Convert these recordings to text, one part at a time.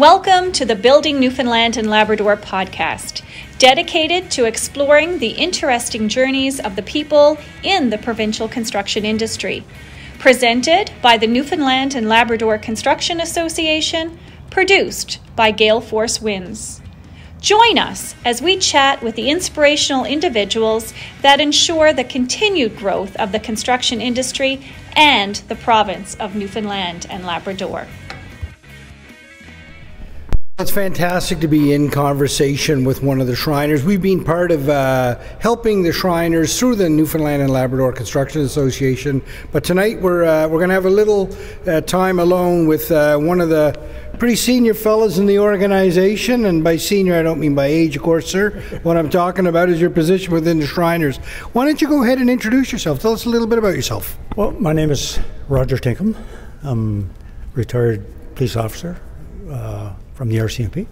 Welcome to the Building Newfoundland and Labrador podcast, dedicated to exploring the interesting journeys of the people in the provincial construction industry. Presented by the Newfoundland and Labrador Construction Association, produced by Gale Force Winds. Join us as we chat with the inspirational individuals that ensure the continued growth of the construction industry and the province of Newfoundland and Labrador. It's fantastic to be in conversation with one of the Shriners. We've been part of helping the Shriners through the Newfoundland and Labrador Construction Association, but tonight we're going to have a little time alone with one of the pretty senior fellas in the organization, and by senior I don't mean by age, of course, sir. What I'm talking about is your position within the Shriners. Why don't you go ahead and introduce yourself? Tell us a little bit about yourself. Well, my name is Roger Tinkham. I'm a retired police officer from the RCMP.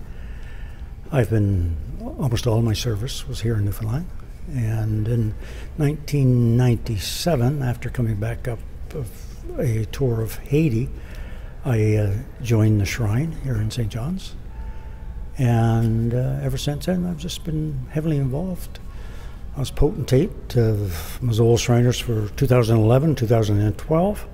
I've been, almost all my service was here in Newfoundland. And in 1997, after coming back up of a tour of Haiti, I joined the Shrine here in St. John's. And ever since then, I've just been heavily involved. I was potentate of Mazol Shriners for 2011, 2012.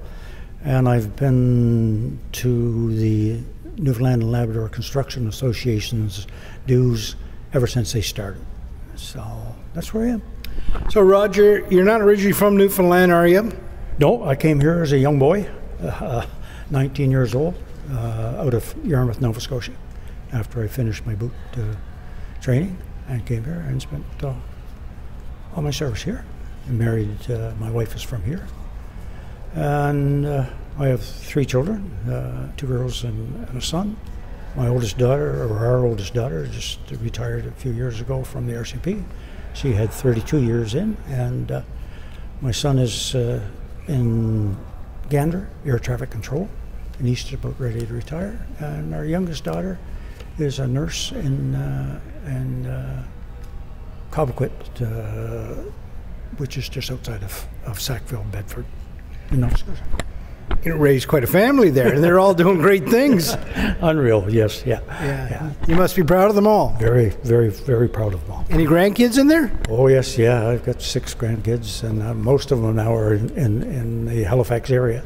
And I've been to the Newfoundland and Labrador Construction Association's dues ever since they started. So that's where I am. So Roger, you're not originally from Newfoundland, are you? No, I came here as a young boy, 19 years old, out of Yarmouth, Nova Scotia, after I finished my boot training, and came here and spent all my service here. I married, my wife is from here. And I have 3 children, 2 girls and a son. My oldest daughter, or our oldest daughter, just retired a few years ago from the RCP. She had 32 years in, and my son is in Gander, air traffic control, and he's about ready to retire. And our youngest daughter is a nurse in Cobequid, which is just outside of Sackville, Bedford, in Nova Scotia. You raised quite a family there, and they're all doing great things. Unreal, yes, yeah. You must be proud of them all. Very, very, very proud of them all. Any grandkids in there? Oh, yes, yeah. I've got 6 grandkids, and most of them now are in the Halifax area.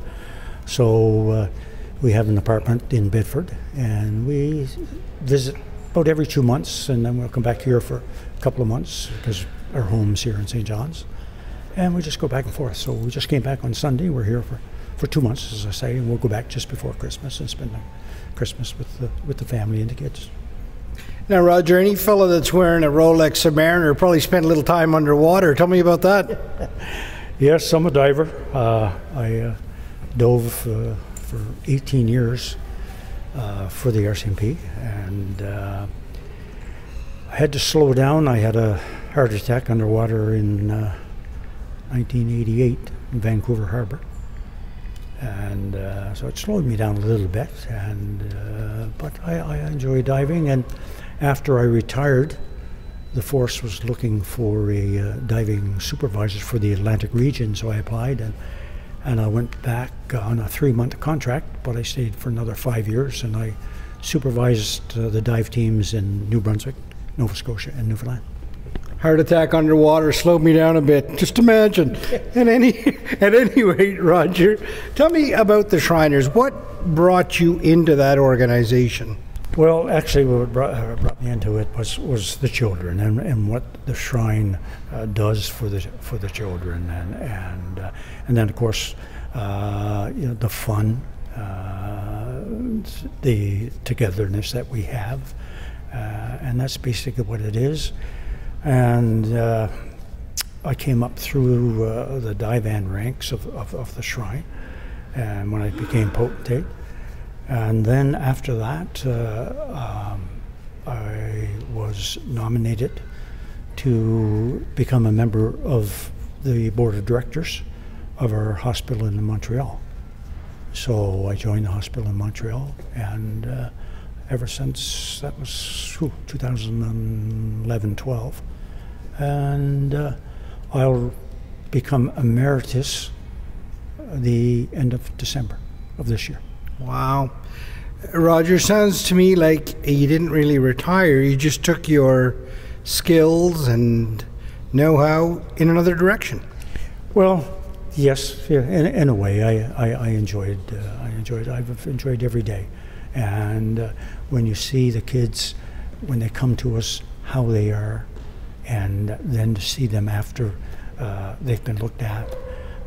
So we have an apartment in Bedford, and we visit about every 2 months, and then we'll come back here for a couple of months because our home's here in St. John's. And we just go back and forth. So we just came back on Sunday. We're here for 2 months, as I say, and we'll go back just before Christmas and spend Christmas with the family and the kids. Now, Roger, any fellow that's wearing a Rolex Submariner probably spent a little time underwater. Tell me about that. Yes, I'm a diver. I dove for 18 years for the RCMP, and I had to slow down. I had a heart attack underwater in 1988 in Vancouver Harbor. And so it slowed me down a little bit, and but I enjoy diving. And after I retired, the force was looking for a diving supervisor for the Atlantic region, so I applied, and I went back on a 3-month contract, but I stayed for another 5 years, and I supervised the dive teams in New Brunswick, Nova Scotia, and Newfoundland. Heart attack underwater slowed me down a bit. Just imagine. At any rate, Roger, tell me about the Shriners. What brought you into that organization? Well, actually, what brought me into it was the children and what the Shrine does for the children, and then of course the fun, the togetherness that we have, and that's basically what it is. And I came up through the divan ranks of the Shrine, and when I became potentate. And then after that, I was nominated to become a member of the board of directors of our hospital in Montreal. So I joined the hospital in Montreal, and ever since, that was 2011-12. And I'll become emeritus the end of December of this year. Wow. Roger, sounds to me like you didn't really retire. You just took your skills and know-how in another direction. Well, yes, yeah, in a way, I enjoyed. I've enjoyed every day, and when you see the kids, when they come to us, how they are, and then to see them after they've been looked at.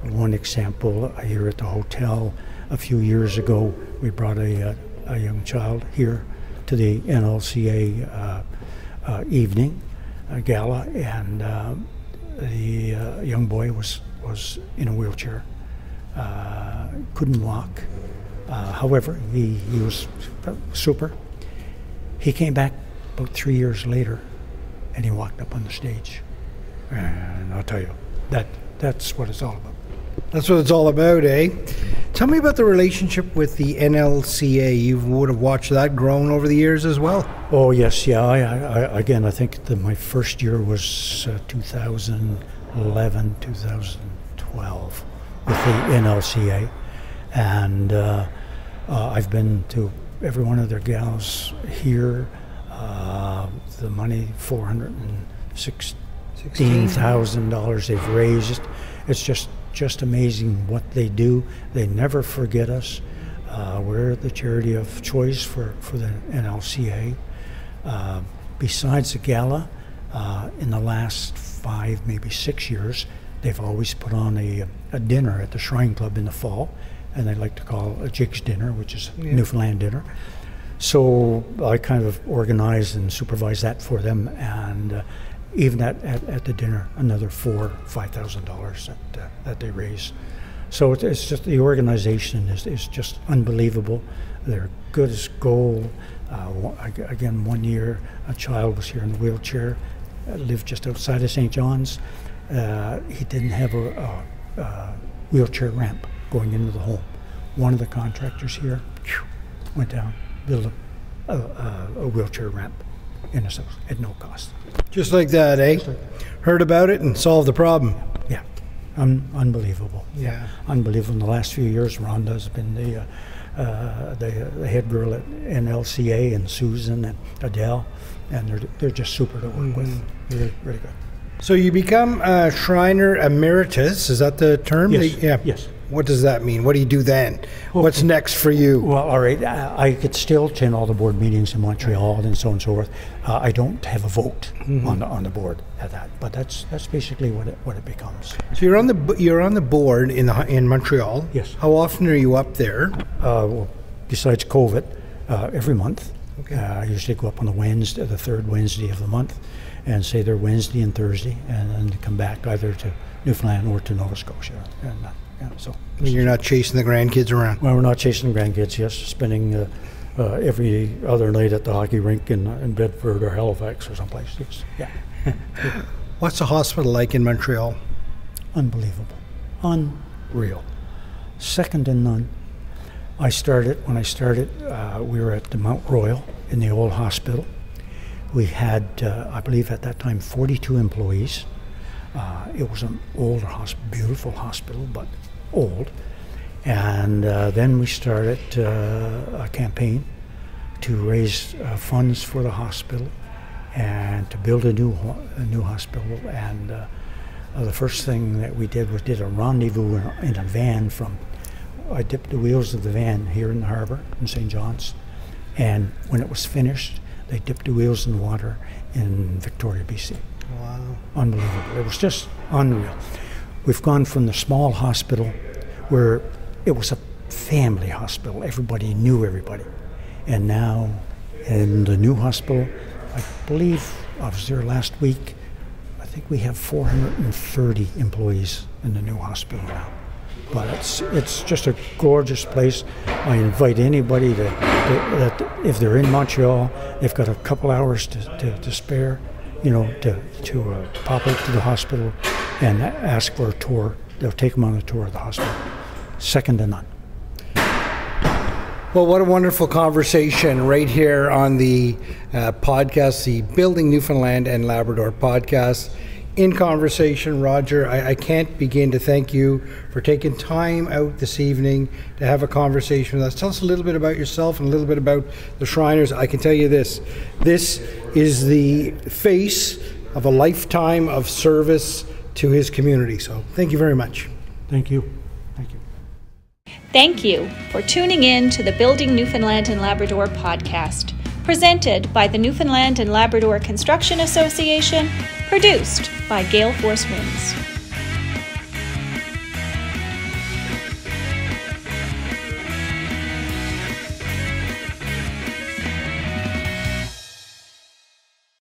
One example here at the hotel a few years ago, we brought a young child here to the NLCA evening gala, and the young boy was in a wheelchair, couldn't walk. However, he was super. He came back about 3 years later, and he walked up on the stage. And I'll tell you, that's what it's all about. That's what it's all about, eh? Tell me about the relationship with the NLCA. You would have watched that grown over the years as well. Oh, yes, yeah. I think my first year was 2011, 2012 with the NLCA. And I've been to every one of their galas here. The money, $416,000 they've raised. It's just amazing what they do. They never forget us. We're the charity of choice for the NLCA. Besides the gala, in the last 5, maybe 6 years, they've always put on a dinner at the Shrine Club in the fall, and they like to call a Jigs dinner, which is Newfoundland dinner. So I kind of organize and supervise that for them, and even at the dinner, another $4,000-5,000 that they raise. So it's just, the organization is just unbelievable. They're good as gold. Again, 1 year, a child was here in a wheelchair, lived just outside of St. John's. He didn't have a wheelchair ramp going into the home. One of the contractors here went down, built a wheelchair ramp in his house at no cost. Just like that, eh? Like that. Heard about it and solved the problem. Yeah, unbelievable. Yeah, unbelievable. In the last few years, Rhonda's been the head girl at NLCA, and Susan and Adele, and they're just super to work with. Really, really good. So you become a Shriner Emeritus, is that the term? Yes. Yeah. Yes. What does that mean? What do you do then? What's next for you? Well, all right, I could still attend all the board meetings in Montreal and so on and so forth. I don't have a vote on the board at that, but that's basically what it becomes. So you're on the board in Montreal. Yes. How often are you up there? Well, besides COVID, every month. Okay. I usually go up on the third Wednesday of the month, and stay there Wednesday and Thursday, and then come back either to Newfoundland or to Nova Scotia. And, so you're not chasing the grandkids around? Well, we're not chasing the grandkids, yes. Spending every other night at the hockey rink in Bedford or Halifax or someplace. Yes. Yeah. What's the hospital like in Montreal? Unbelievable. Unreal. Second to none. When I started, we were at the Mount Royal in the old hospital. We had, I believe at that time, 42 employees. It was an older hospital, beautiful hospital, but old. And then we started a campaign to raise funds for the hospital and to build a new hospital. And the first thing that we did was a rendezvous in a van I dipped the wheels of the van here in the harbor in St. John's. And when it was finished, they dipped the wheels in water in Victoria, BC. Wow. Unbelievable. It was just unreal. We've gone from the small hospital where it was a family hospital. Everybody knew everybody. And now in the new hospital, I believe I was there last week, I think we have 430 employees in the new hospital now. But it's just a gorgeous place. I invite anybody that if they're in Montreal, they've got a couple hours to spare, to pop out to the hospital and ask for a tour. They'll take them on a tour of the hospital. Second to none. Well, what a wonderful conversation right here on the podcast, the Building Newfoundland and Labrador podcast. in conversation. Roger, I can't begin to thank you for taking time out this evening to have a conversation with us. Tell us a little bit about yourself and a little bit about the Shriners. I can tell you this is the face of a lifetime of service to his community. So thank you very much. Thank you. Thank you. Thank you for tuning in to the Building Newfoundland and Labrador podcast, presented by the Newfoundland and Labrador Construction Association, produced by Gale Force Winds.